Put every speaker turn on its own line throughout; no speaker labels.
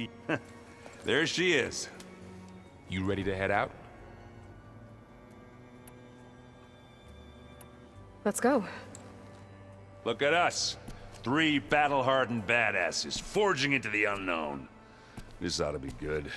baby. There she is.
You ready to head out?
Let's go.
Look at us. 3 battle-hardened badasses forging into the unknown. This ought to be good.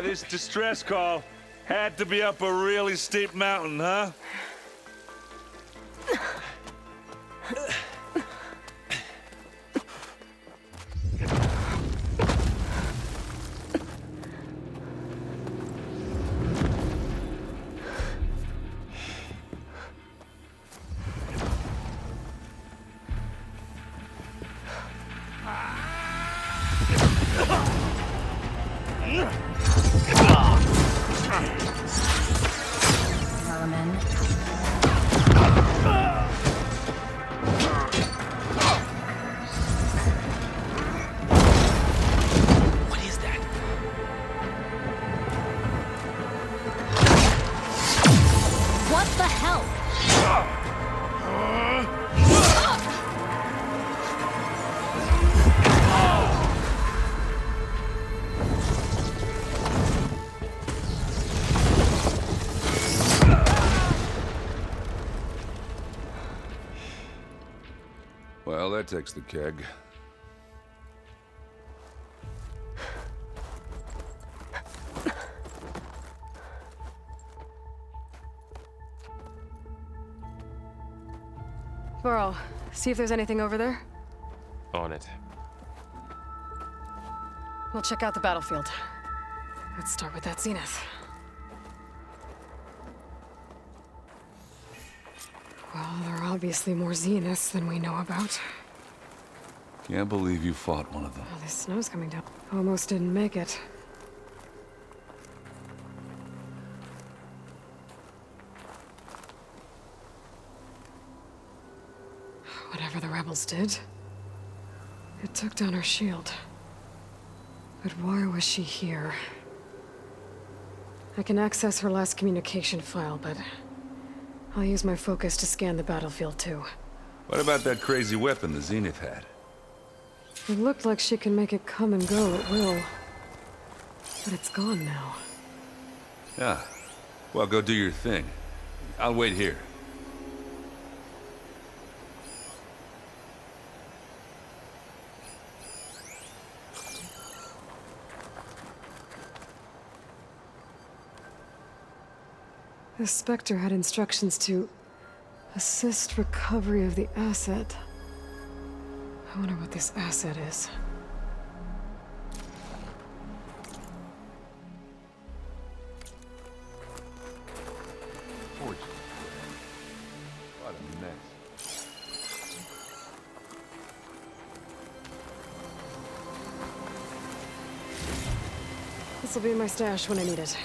This distress call had to be up a really steep mountain, huh? Well, that takes the keg.
Burl, see if there's anything over there.
On it.
We'll check out the battlefield. Let's start with that zenith. Well, there are obviously more zeniths than we know about.
Can't believe you fought one of them.
Oh, this snow's coming down. Almost didn't make it. Whatever the rebels did, it took down her shield. But why was she here? I can access her last communication file, but I'll use my focus to scan the battlefield too.
What about that crazy weapon the Zenith had?
It looked like she can make it come and go at will. But it's gone now.
Yeah. Well, go do your thing. I'll wait here.
The Spectre had instructions to assist recovery of the asset. I wonder what this asset is.
What a mess.
This'll be in my stash when I need it.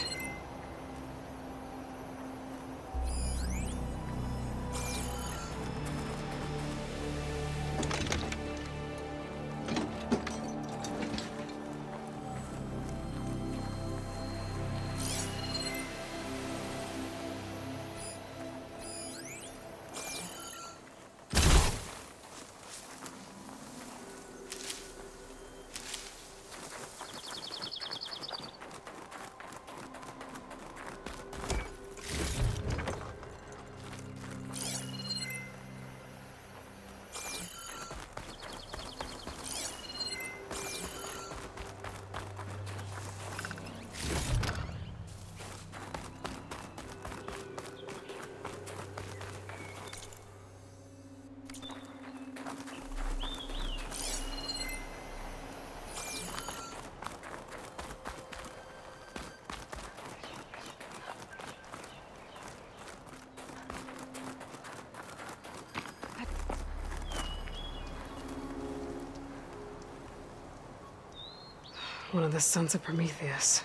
One of the sons of Prometheus.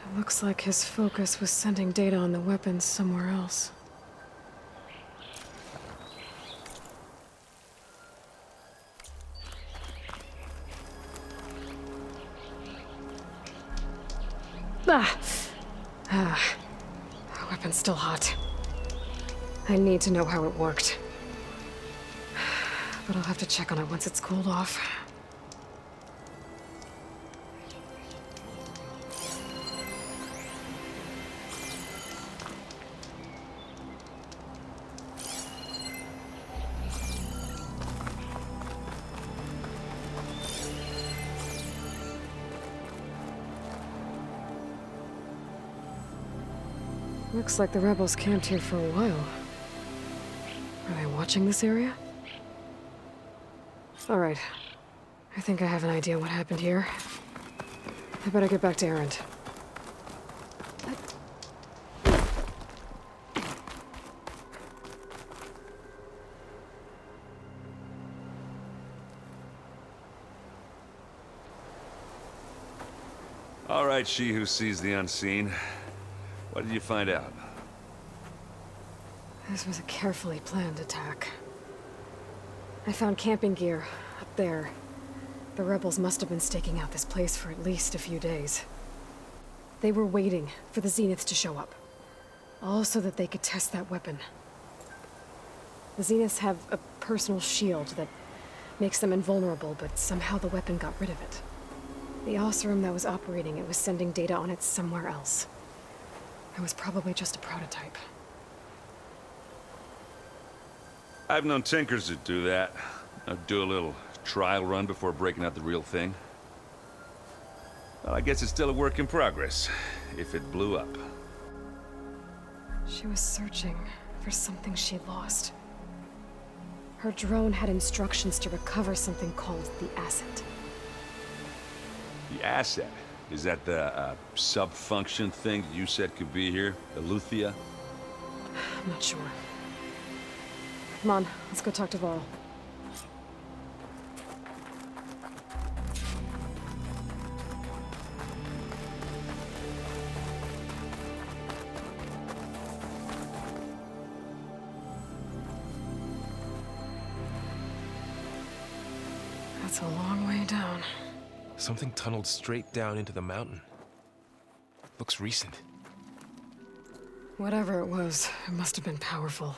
It looks like his focus was sending data on the weapons somewhere else. Ah! Ah. Weapon's still hot. I need to know how it worked. But I'll have to check on it once it's cooled off. Looks like the rebels camped here for a while. Are they watching this area? All right. I think I have an idea what happened here. I better get back to Erend.
All right, she who sees the unseen. What did you find out?
This was a carefully planned attack. I found camping gear up there. The rebels must have been staking out this place for at least a few days. They were waiting for the Zeniths to show up. All so that they could test that weapon. The Zeniths have a personal shield that makes them invulnerable, but somehow the weapon got rid of it. The Oseram that was operating it was sending data on it somewhere else. It was probably just a prototype.
I've known tinkers that do that. I'd do a little trial run before breaking out the real thing. Well, I guess it's still a work in progress, if it blew up.
She was searching for something she lost. Her drone had instructions to recover something called the asset.
The asset? Is that the sub-function thing that you said could be here? The Luthia?
I'm not sure. Come on, let's go talk to Varl. That's a long way down.
Something tunneled straight down into the mountain. Looks recent.
Whatever it was, it must have been powerful.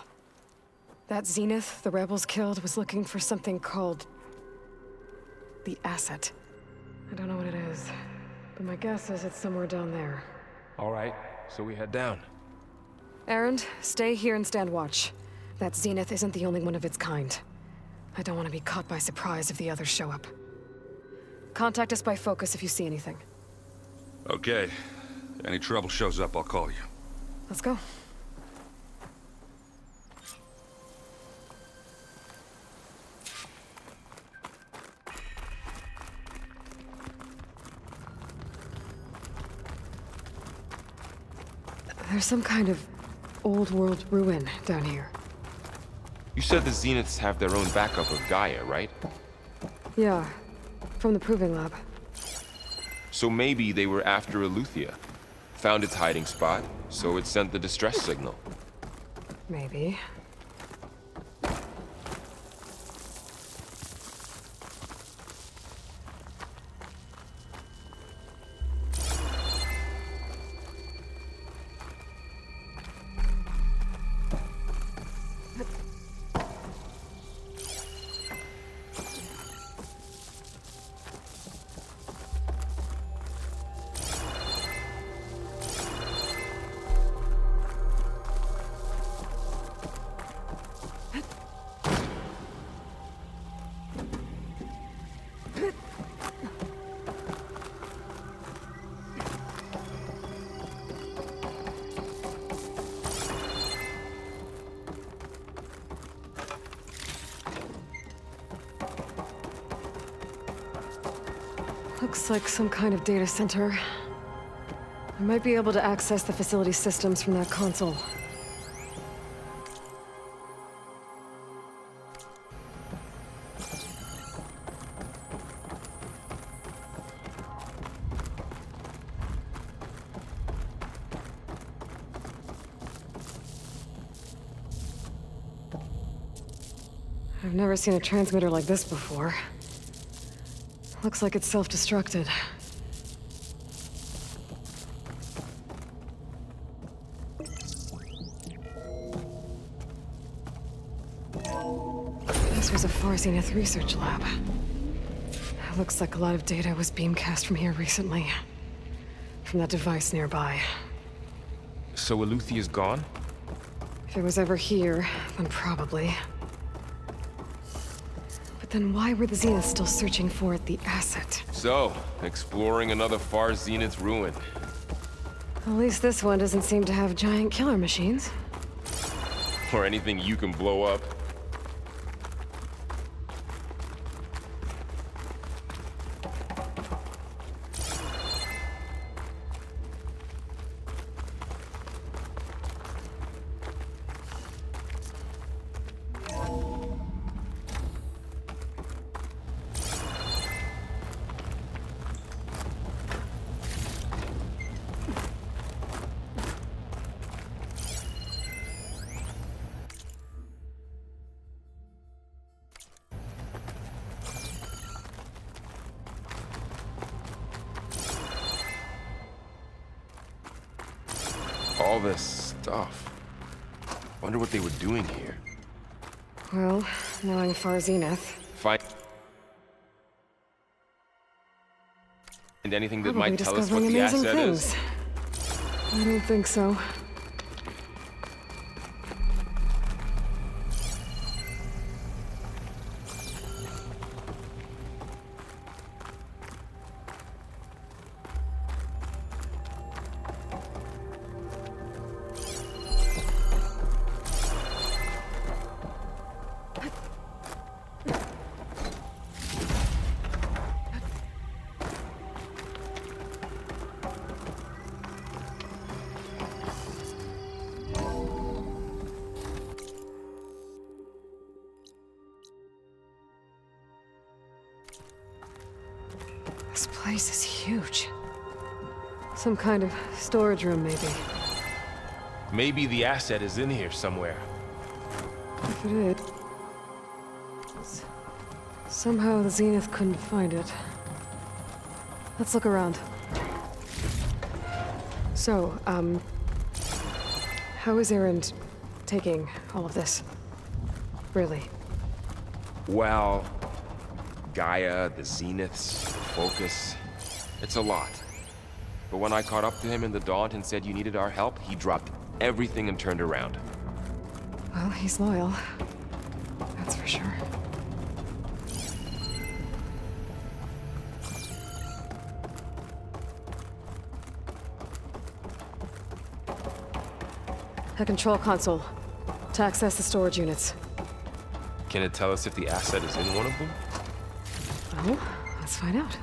That Zenith the rebels killed was looking for something called the asset. I don't know what it is, but my guess is it's somewhere down there.
All right, so we head down.
Erend, stay here and stand watch. That Zenith isn't the only one of its kind. I don't want to be caught by surprise if the others show up. Contact us by focus if you see anything.
Okay. Any trouble shows up, I'll call you.
Let's go. There's some kind of old world ruin down here.
You said the Zeniths have their own backup of Gaia, right?
Yeah, from the proving lab.
So maybe they were after Eleuthia. Found its hiding spot, so it sent the distress signal.
Maybe. Looks like some kind of data center. I might be able to access the facility systems from that console. I've never seen a transmitter like this before. Looks like it's self-destructed. Far Zenith Research Lab. Looks like a lot of data was beamcast from here recently. From that device nearby.
So Eluthia's gone?
If it was ever here, then probably. But then why were the Zeniths still searching for the asset?
So, exploring another Far Zenith ruin.
At least this one doesn't seem to have giant killer machines.
Or anything you can blow up. All this stuff. Wonder what they were doing here.
Well, knowing Far Zenith.
Find anything that
Probably
might tell us what
discovering
the
amazing
asset
things. I don't think so. This place is huge. Some kind of storage room, maybe.
Maybe the asset is in here somewhere.
If it is... Somehow the Zenith couldn't find it. Let's look around. So, how is Erend taking all of this? Really?
Well, Gaia, the Zeniths, the Focus. It's a lot. But when I caught up to him in the Daunt and said you needed our help, he dropped everything and turned around.
Well, he's loyal. That's for sure. A control console. To access the storage units.
Can it tell us if the asset is in one of them?
Well, let's find out.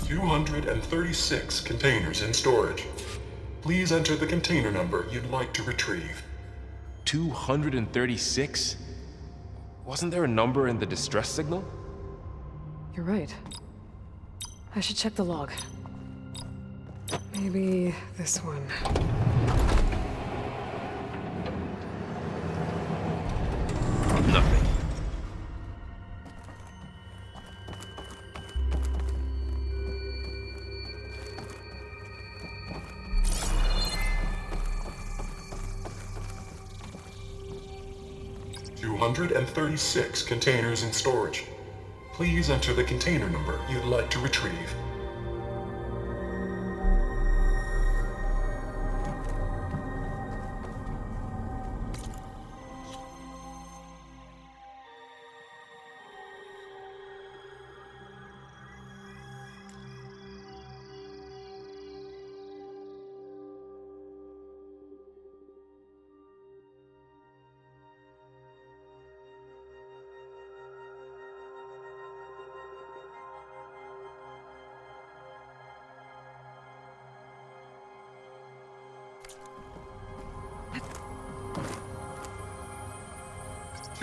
$236 containers in storage. Please enter the container number you'd like to retrieve.
236? Wasn't there a number in the distress signal?
You're right. I should check the log. Maybe this one.
Nothing.
$236 containers in storage. Please enter the container number you'd like to retrieve.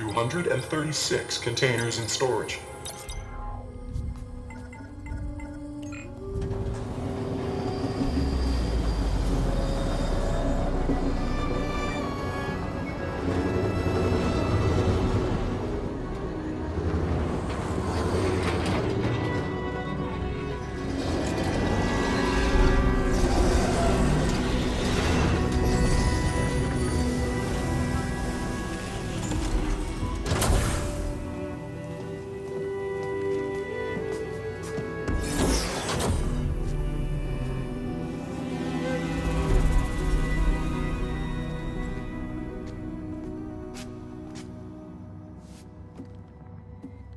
236 containers in storage.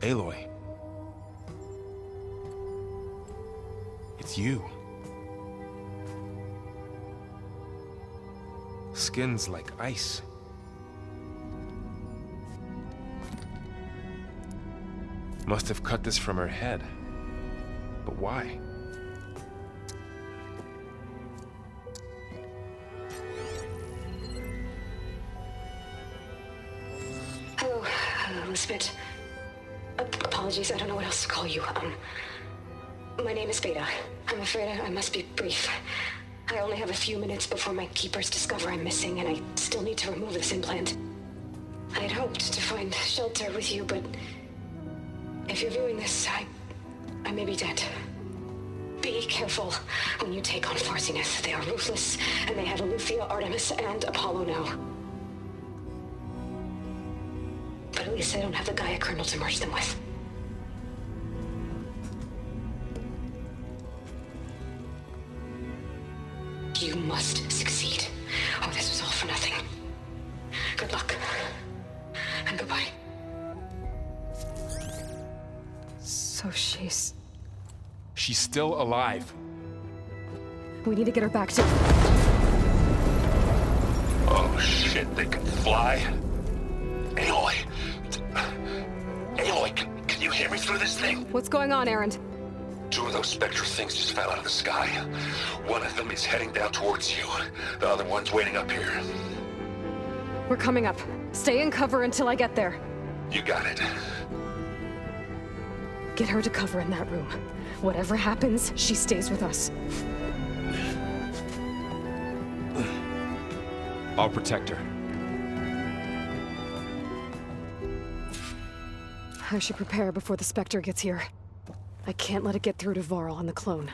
Aloy. It's you. Skin's like ice. Must have cut this from her head. But why?
Hello, Elizabeth. Apologies, I don't know what else to call you. My name is Beta. I'm afraid I must be brief. I only have a few minutes before my keepers discover I'm missing, and I still need to remove this implant. I had hoped to find shelter with you, but if you're viewing this, I may be dead. Be careful when you take on Far Zenith. They are ruthless, and they have Aletheia, Artemis, and Apollo now. But at least I don't have the Gaia kernel to merge them with. You must succeed, or this was all for nothing. Good luck. And goodbye. So she's
still alive.
We need to get her back to...
Oh shit, they can fly? Aloy! Aloy, can you hear me through this thing?
What's going on, Erend?
Two of those spectral things just fell out of the sky. One of them is heading down towards you. The other one's waiting up here.
We're coming up. Stay in cover until I get there.
You got it.
Get her to cover in that room. Whatever happens, she stays with us.
I'll protect her.
I should prepare before the Spectre gets here. I can't let it get through to Varl and the clone.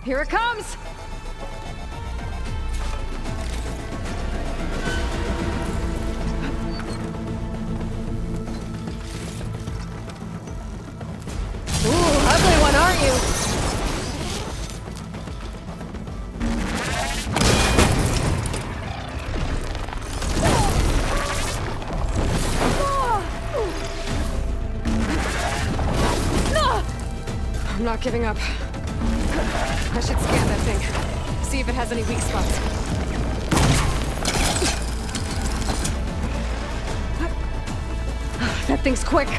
Here it comes! Ooh, ugly one, aren't you? I'm not giving up. I should scan that thing. See if it has any weak spots. That thing's quick.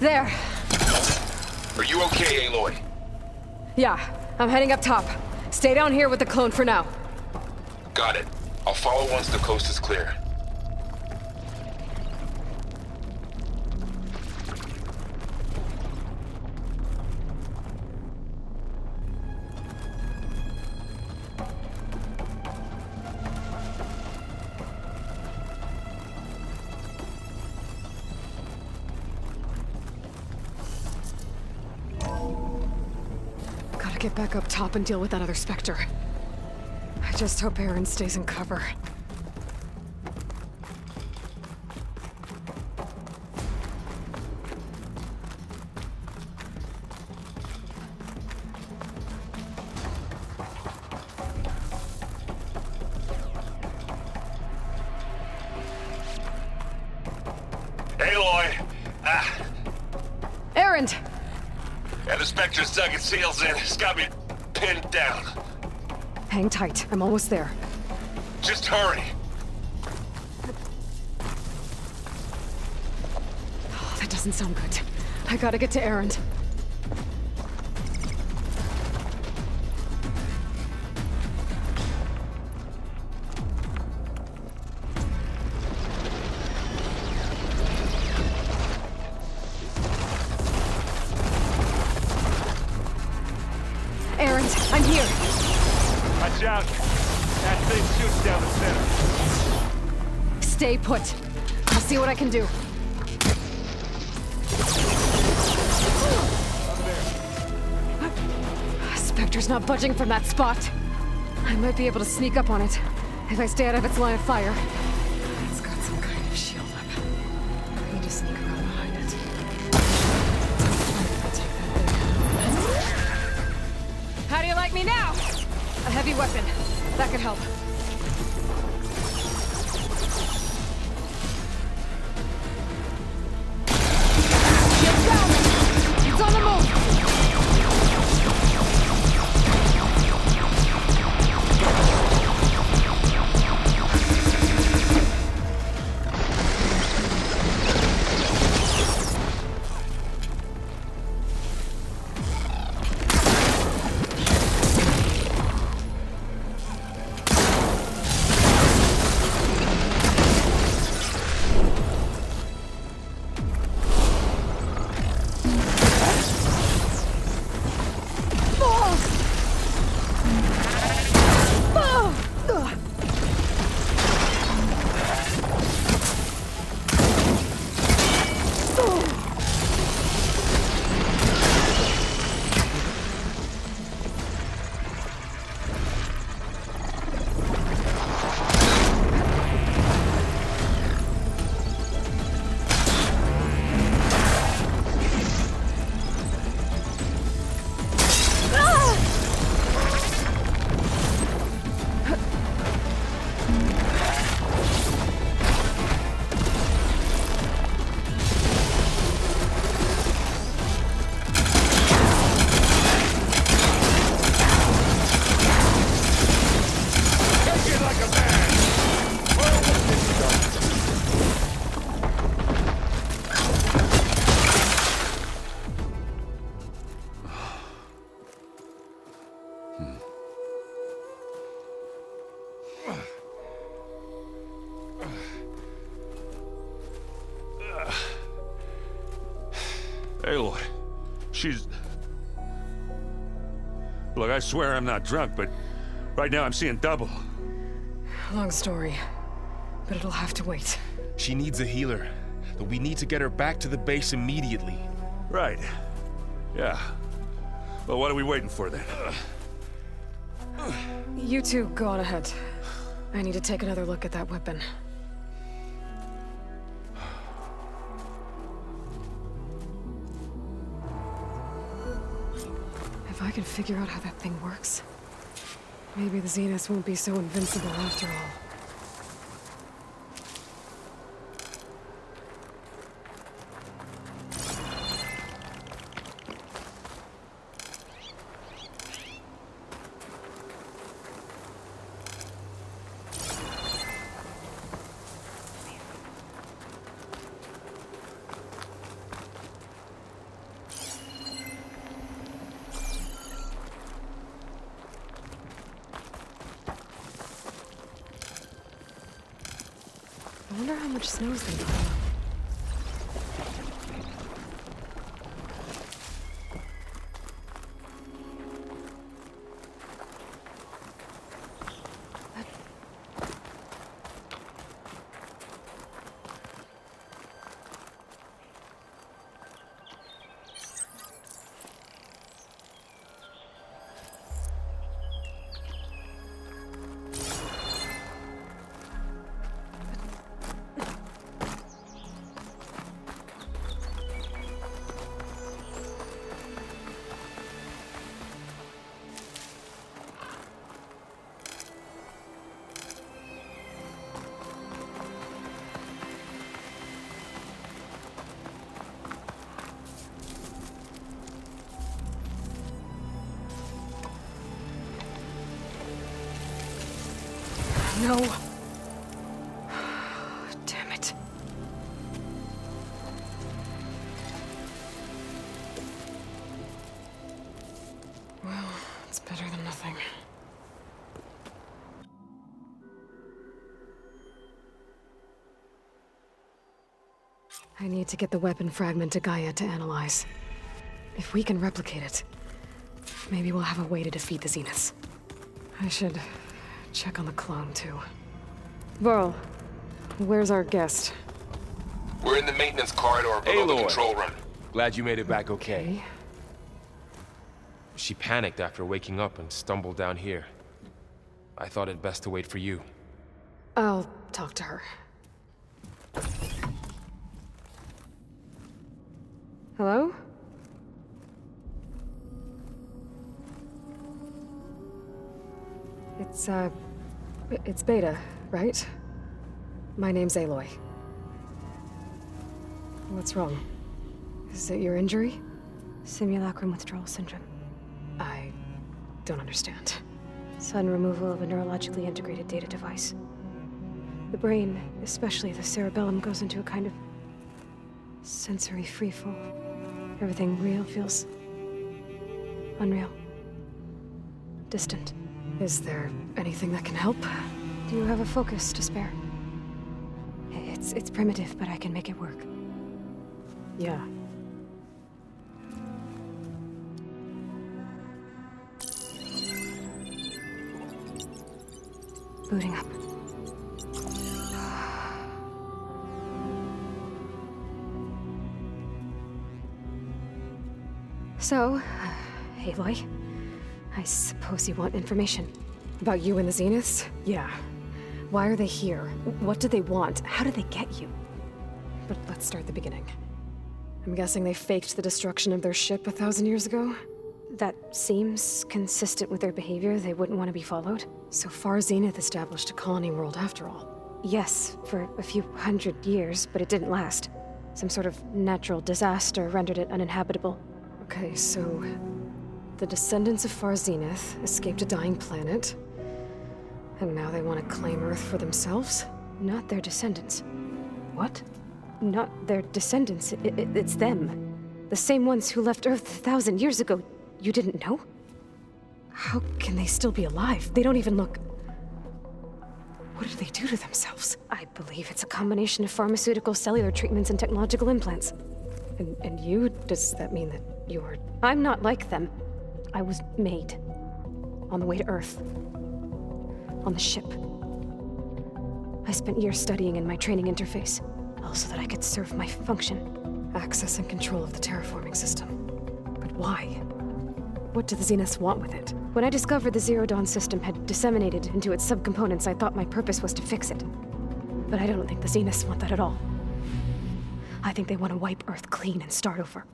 There.
Are you okay, Aloy?
Yeah, I'm heading up top. Stay down here with the clone for now.
Got it. I'll follow once the coast is clear.
Gotta get back up top and deal with that other Spectre. I just hope Aaron stays in cover.
Aloy!
Aaron!
And the Spectre's dug its heels in. It's got me pinned down.
Hang tight, I'm almost there.
Just hurry.
Oh, that doesn't sound good. I gotta get to Aaron. Aaron, I'm here.
Watch out! That thing shoots down the center.
Stay put. I'll see what I can do. Spectre's not budging from that spot. I might be able to sneak up on it if I stay out of its line of fire. It's got some kind of shield up. I need to sneak around behind it. How do you like me now? A heavy weapon. That could help. Get down! It's on the move!
Aloy, she's... Look, I swear I'm not drunk, but right now I'm seeing double.
Long story, but it'll have to wait.
She needs a healer, but we need to get her back to the base immediately.
Right. Yeah. Well, what are we waiting for then?
You two go on ahead. I need to take another look at that weapon. If I can figure out how that thing works, maybe the Zeniths won't be so invincible after all. how much snow's been falling. No. Damn it. Well, it's better than nothing. I need to get the weapon fragment to Gaia to analyze. If we can replicate it, maybe we'll have a way to defeat the Zeniths. I should check on the clone, too. Varl, where's our guest?
We're in the maintenance corridor below the
Aloy.
control room. Glad you made it back okay.
Hey,
She panicked after waking up and stumbled down here. I thought it best to wait for you.
I'll talk to her. Hello? It's Beta, right? My name's Aloy. What's wrong? Is it your injury?
Simulacrum withdrawal syndrome.
I don't understand.
Sudden removal of a neurologically integrated data device. The brain, especially the cerebellum, goes into a kind of sensory freefall. Everything real feels unreal. Distant.
Is there anything that can help?
Do you have a focus to spare? It's primitive, but I can make it work.
Yeah.
Booting up. So, Aloy, I suppose you want information.
About you and the Zeniths? Yeah. Why are they here? What do they want? How did they get you? But let's start at the beginning. I'm guessing they faked the destruction of their ship 1,000 years ago?
That seems consistent with their behavior. They wouldn't want to be followed.
So far, Zenith established a colony world after all.
Yes, for a few hundred years, but it didn't last. Some sort of natural disaster rendered it uninhabitable.
Okay, so the descendants of Far Zenith escaped a dying planet, and now they want to claim Earth for themselves?
Not their descendants.
What?
Not their descendants. It's them. The same ones who left Earth 1,000 years ago. You didn't know?
How can they still be alive? They don't even look... What did they do to themselves?
I believe it's a combination of pharmaceutical, cellular treatments, and technological implants.
And you? Does that mean that you're...
I'm not like them. I was made. On the way to Earth. On the ship. I spent years studying in my training interface, all so that I could serve my function.
Access and control of the terraforming system. But why? What do the Zeniths want with it?
When I discovered the Zero Dawn system had disseminated into its subcomponents, I thought my purpose was to fix it. But I don't think the Zeniths want that at all. I think they want to wipe Earth clean and start over.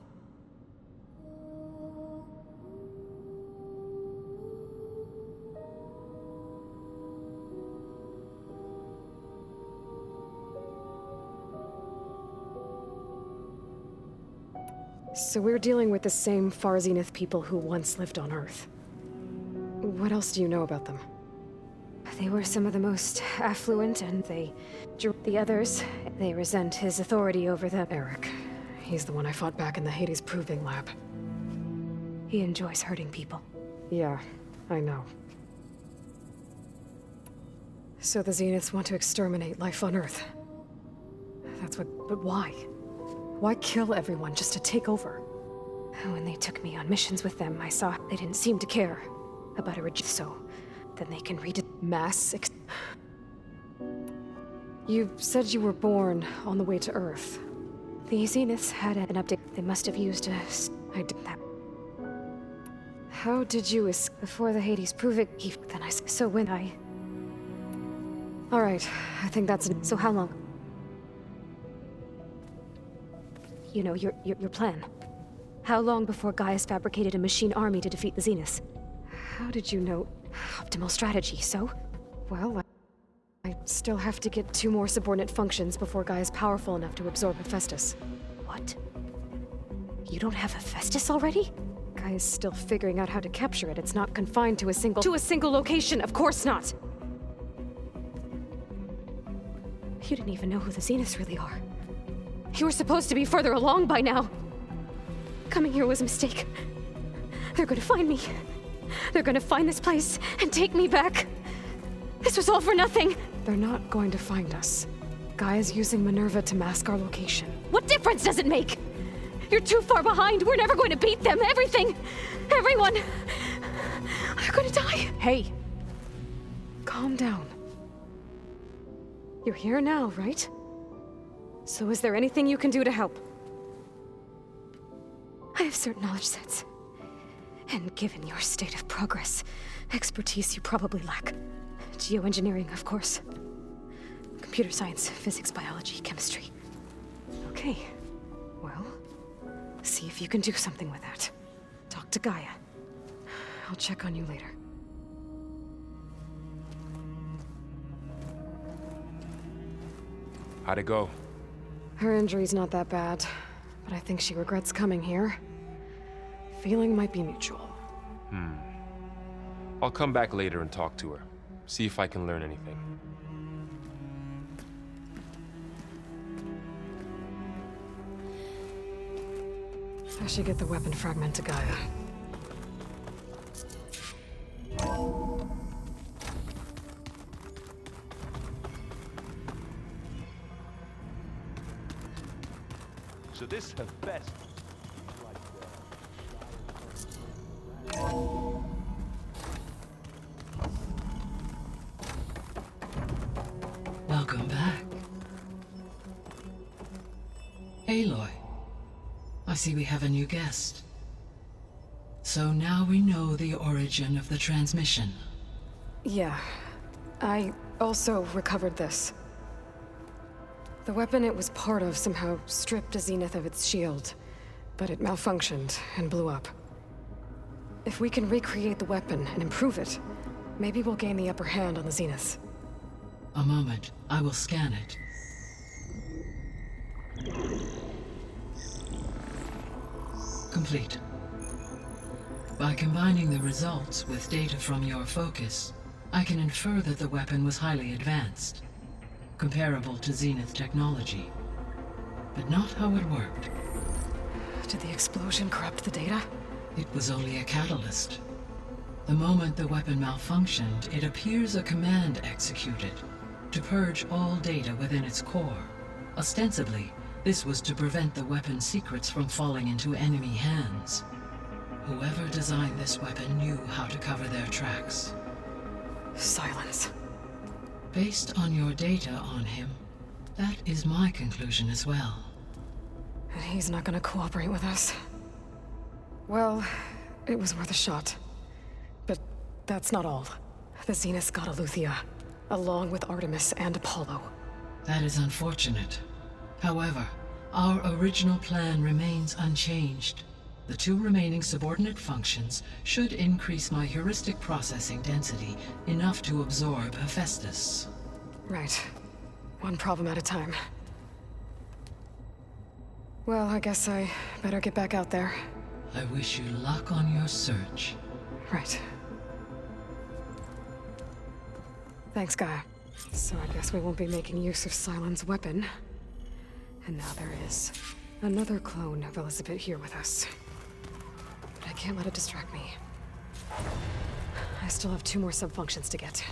So we're dealing with the same Far Zenith people who once lived on Earth. What else do you know about them?
They were some of the most affluent, and they drew the others. They resent his authority over them.
Eric. He's the one I fought back in the Hades Proving Lab.
He enjoys hurting people.
Yeah, I know. So the Zeniths want to exterminate life on Earth. But why? Why kill everyone just to take over?
When they took me on missions with them, I saw they didn't seem to care about a so then they can read it.
You said you were born on the way to Earth.
The Zeniths had an update they must have used to... I did that.
How did you
Before the Hades prove it, then I... So when I...
Alright, I think that's...
So how long? You know, your plan. How long before Gaius fabricated a machine army to defeat the Zeniths?
How did you know?
Optimal strategy, so?
Well, I still have to get 2 more subordinate functions before Gaia is powerful enough to absorb Hephaestus.
What? You don't have Hephaestus already?
Gaia is still figuring out how to capture it. It's not confined to a single... To a single location, of course not!
You didn't even know who the Zeniths really are.
You were supposed to be further along by now!
Coming here was a mistake. They're gonna find me. They're gonna find this place and take me back. This was all for nothing.
They're not going to find us. Gaia's using Minerva to mask our location.
What difference does it make? You're too far behind. We're never going to beat them. Everything. Everyone. They're gonna die.
Hey. Calm down. You're here now, right? So is there anything you can do to help?
I have certain knowledge sets. And given your state of progress, expertise you probably lack. Geoengineering, of course. Computer science, physics, biology, chemistry.
Okay. Well, see if you can do something with that. Talk to Gaia. I'll check on you later.
How'd it go?
Her injury's not that bad, but I think she regrets coming here. Feeling might be mutual.
I'll come back later and talk to her. See if I can learn anything.
I should get the weapon fragment to Gaia.
So this Hephaestus...
Welcome back. Aloy, I see we have a new guest. So now we know the origin of the transmission.
Yeah. I also recovered this. The weapon it was part of somehow stripped a Zenith of its shield, but it malfunctioned and blew up. If we can recreate the weapon and improve it, maybe we'll gain the upper hand on the Zeniths.
A moment, I will scan it. Complete. By combining the results with data from your focus, I can infer that the weapon was highly advanced, comparable to Zenith technology, but not how it worked.
Did the explosion corrupt the data?
It was only a catalyst. The moment the weapon malfunctioned, it appears a command executed to purge all data within its core. Ostensibly, this was to prevent the weapon's secrets from falling into enemy hands. Whoever designed this weapon knew how to cover their tracks.
Silence.
Based on your data on him, that is my conclusion as well.
And he's not gonna cooperate with us. Well, it was worth a shot. But that's not all. The Zeniths got Eleuthia, along with Artemis and Apollo.
That is unfortunate. However, our original plan remains unchanged. The 2 remaining subordinate functions should increase my heuristic processing density enough to absorb Hephaestus.
Right. One problem at a time. Well, I guess I better get back out there.
I wish you luck on your search.
Right. Thanks, Gaia. So I guess we won't be making use of Cylon's weapon. And now there is another clone of Elizabeth here with us. But I can't let it distract me. I still have 2 more sub-functions to get.